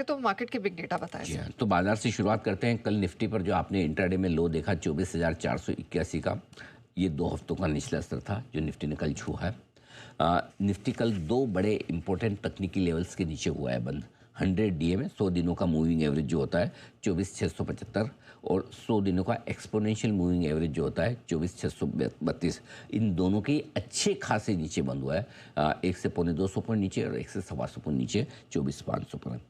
तो मार्केट के big data बताएं। जी हाँ, तो बाजार से शुरुआत करते हैं। कल निफ्टी पर जो आपने इंट्राडे में लो देखा 24,481 का, ये 2 हफ्तों का निचला स्तर था जो निफ्टी ने कल छुआ है। निफ्टी कल 2 बड़े इंपॉर्टेंट तकनीकी लेवल्स के नीचे हुआ है बंद। 100 डीए में 100 दिनों का मूविंग एवरेज जो होता है 24,675 और 100 दिनों का एक्सपोनेंशियल मूविंग एवरेज जो होता है 24,632, इन दोनों के अच्छे खासे नीचे बंद हुआ है। 1 से पौने 200 पॉइंट नीचे और 1 से 125 पॉइंट नीचे 24,500 पर।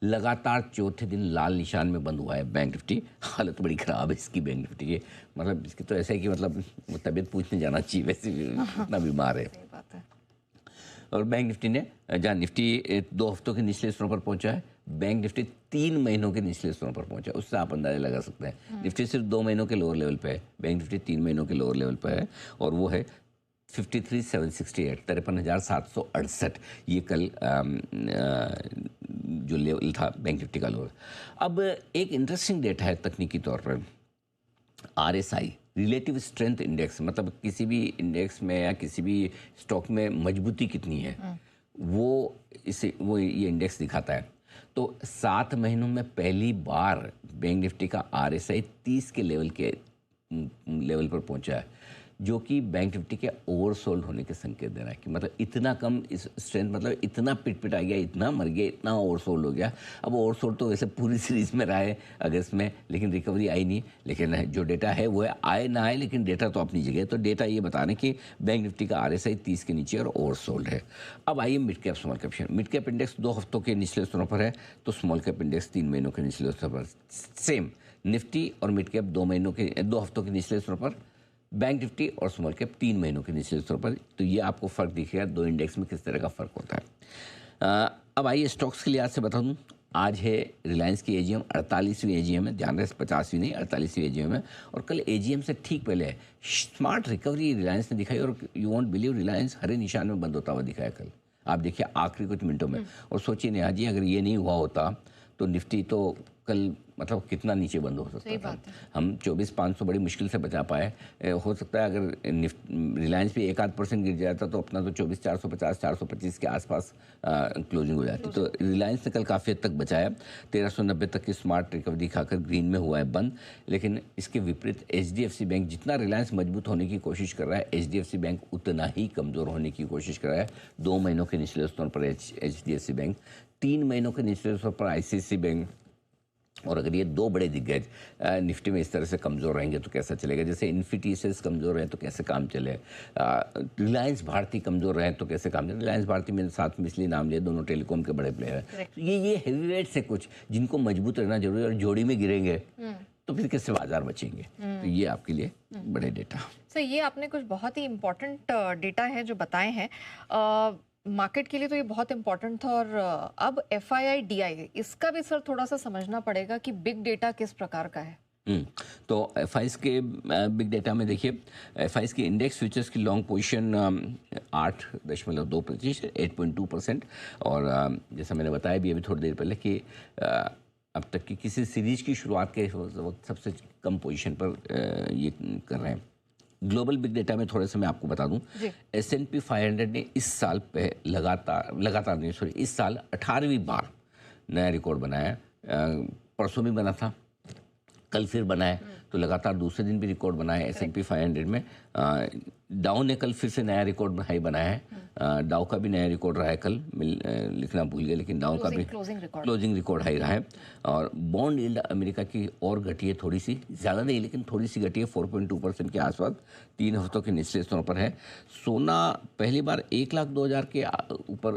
लगातार चौथे दिन लाल निशान में बंद हुआ है बैंक निफ्टी। हालत बड़ी ख़राब है इसकी बैंक निफ्टी की, मतलब इसकी तो ऐसा है कि मतलब तबीयत पूछने जाना चाहिए, वैसे भी इतना बीमार है। सही बात है। और बैंक निफ्टी ने, जहाँ निफ्टी 2 हफ्तों के निचले स्तरों पर पहुंचा है, बैंक निफ्टी 3 महीनों के निचले स्तरों पर पहुंचा है। उससे आप अंदाजा लगा सकते हैं। निफ्टी सिर्फ 2 महीनों के लोअर लेवल पे है, बैंक निफ्टी 3 महीनों के लोअर लेवल पे है और वो है 53,768, 53,768। ये कल जो लेवल था बैंक निफ्टी का लोअर। अब एक इंटरेस्टिंग डेटा है तकनीकी तौर पर, आरएसआई रिलेटिव स्ट्रेंथ इंडेक्स, मतलब किसी भी इंडेक्स में या किसी भी स्टॉक में मजबूती कितनी है, वो ये इंडेक्स दिखाता है। तो 7 महीनों में पहली बार बैंक निफ्टी का आरएसआई 30 के लेवल पर पहुंचा है, जो कि बैंक निफ्टी के ओवरसोल्ड होने के संकेत दे रहा है कि मतलब इतना कम इस स्ट्रेंथ, मतलब इतना पिट आ गया, इतना मर गया, इतना ओवरसोल्ड हो गया। अब ओवरसोल्ड तो वैसे पूरी सीरीज में रहा है अगस्त में, लेकिन रिकवरी आई नहीं। लेकिन जो डेटा है वो है, आए ना आए लेकिन डेटा तो अपनी जगह है। तो डेटा ये बता रहे हैं कि बैंक निफ्टी का आरएसआई 30 के नीचे और ओवरसोल्ड है। अब आइए mid cap small cap share. Mid cap index 2 हफ्तों के निचले स्तरों पर है, तो स्मॉल कैप इंडेक्स 3 महीनों के निचले स्तर पर। सेम निफ्टी और मिड कैप 2 हफ्तों के निचले स्तरों पर, बैंक निफ्टी और स्मॉल कैप 3 महीनों के निचले स्तर पर। तो ये आपको फ़र्क दिखेगा 2 इंडेक्स में किस तरह का फ़र्क होता है। अब आइए स्टॉक्स के लिहाज से बता दूं, आज है रिलायंस की एजीएम, 48वीं एजीएम है, ध्यान रहे 50वीं नहीं 48वीं एजीएम है। और कल एजीएम से ठीक पहले है स्मार्ट रिकवरी रिलायंस ने दिखाई, और यू वॉन्ट बिलीव रिलायंस हरे निशान में बंद होता हुआ दिखाया कल। आप देखिए आखिरी कुछ मिनटों में, और सोचिए नेहा जी, अगर ये नहीं हुआ होता तो निफ्टी तो कल मतलब कितना नीचे बंद हो सकता था। हम 24,500 बड़ी मुश्किल से बचा पाए। हो सकता है अगर रिलायंस भी 1-8% गिर जाता तो अपना तो 24,450 425 के आसपास क्लोजिंग हो जाती। तो रिलायंस ने कल काफ़ी हद तक बचाया, 1390 तक की स्मार्ट रिकवरी खाकर ग्रीन में हुआ है बंद। लेकिन इसके विपरीत एचडीएफसी बैंक, जितना रिलायंस मजबूत होने की कोशिश कर रहा है, एचडीएफसी बैंक उतना ही कमज़ोर होने की कोशिश कर रहा है। 2 महीनों के निचले स्तर पर एचडीएफसी बैंक, 3 महीनों के निचले स्तर पर आईसीआईसीआई बैंक। और अगर ये 2 बड़े दिग्गज निफ्टी में इस तरह से कमज़ोर रहेंगे तो कैसा चलेगा। जैसे इन्फिटीसेस कमज़ोर रहे तो कैसे काम चले, रिलायंस भारती कमज़ोर रहे तो कैसे काम चले। रिलायंस भारती में साथ में इसलिए नाम लिए, दोनों टेलीकॉम के बड़े प्लेयर हैं। तो ये हेवीवेट से कुछ जिनको मजबूत रहना जरूरी है, और जोड़ी में गिरेंगे तो फिर कैसे बाजार बचेंगे। तो ये आपके लिए बड़े डेटा। सर ये आपने कुछ बहुत ही इम्पोर्टेंट डेटा है जो बताए हैं मार्केट के लिए, तो ये बहुत इंपॉर्टेंट था। और अब एफआईआई डीआई, इसका भी सर थोड़ा सा समझना पड़ेगा कि बिग डेटा किस प्रकार का है। तो एफआईएस के बिग डेटा में देखिए, एफआईएस की इंडेक्स फ्यूचर्स की लॉन्ग पोजीशन 8.2%, 8.2%। और जैसा मैंने बताया भी अभी थोड़ी देर पहले कि अब तक की किसी सीरीज की शुरुआत के वक्त सबसे कम पोजीशन पर ये कर रहे हैं। ग्लोबल बिग डेटा में थोड़े से मैं आपको बता दूं, S&P 500 ने इस साल पे इस साल 18वीं बार नया रिकॉर्ड बनाया। परसों भी बना था, कल फिर बनाया, तो लगातार दूसरे दिन भी रिकॉर्ड बनाया S&P 500 में। डाउ ने कल फिर से नया रिकॉर्ड हाई बनाया है। डाउ का भी नया रिकॉर्ड रहा है कल, लिखना भूल गए, लेकिन डाउ का भी क्लोजिंग रिकॉर्ड हाई रहा है। और बॉन्ड यील्ड अमेरिका की और घटी है, थोड़ी सी, ज़्यादा नहीं लेकिन थोड़ी सी घटी है, 4.2% के आसपास, 3 हफ्तों के निचले स्तरों पर है। सोना पहली बार 1,02,000 के ऊपर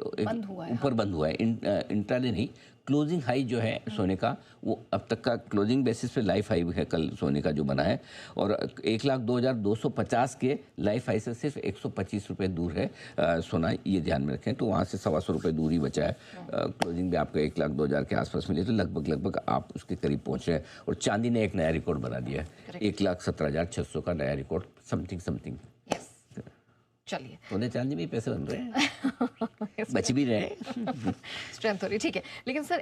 बंद हुआ है। इंट्राडे नहीं, क्लोजिंग हाई जो है सोने का, वो अब तक का क्लोजिंग बेसिस पे लाइफ हाई है कल सोने का जो बना है। और 1,02,250 के लाइफ हाई से सिर्फ 125 रुपये दूर है सोना, ये ध्यान में रखें। तो वहाँ से 125 रुपये दूर ही बचा है। क्लोजिंग भी आपका 1,02,000 के आसपास मिली, तो लगभग आप उसके करीब पहुँच रहे हैं। और चांदी ने एक नया रिकॉर्ड बना दिया है, 1,17,600 का नया रिकॉर्ड, समथिंग। चलिए, सोने चांदी में पैसे बन रहे हैं, बच भी रहे हैं, स्ट्रेंथ हो रही, ठीक है। लेकिन सर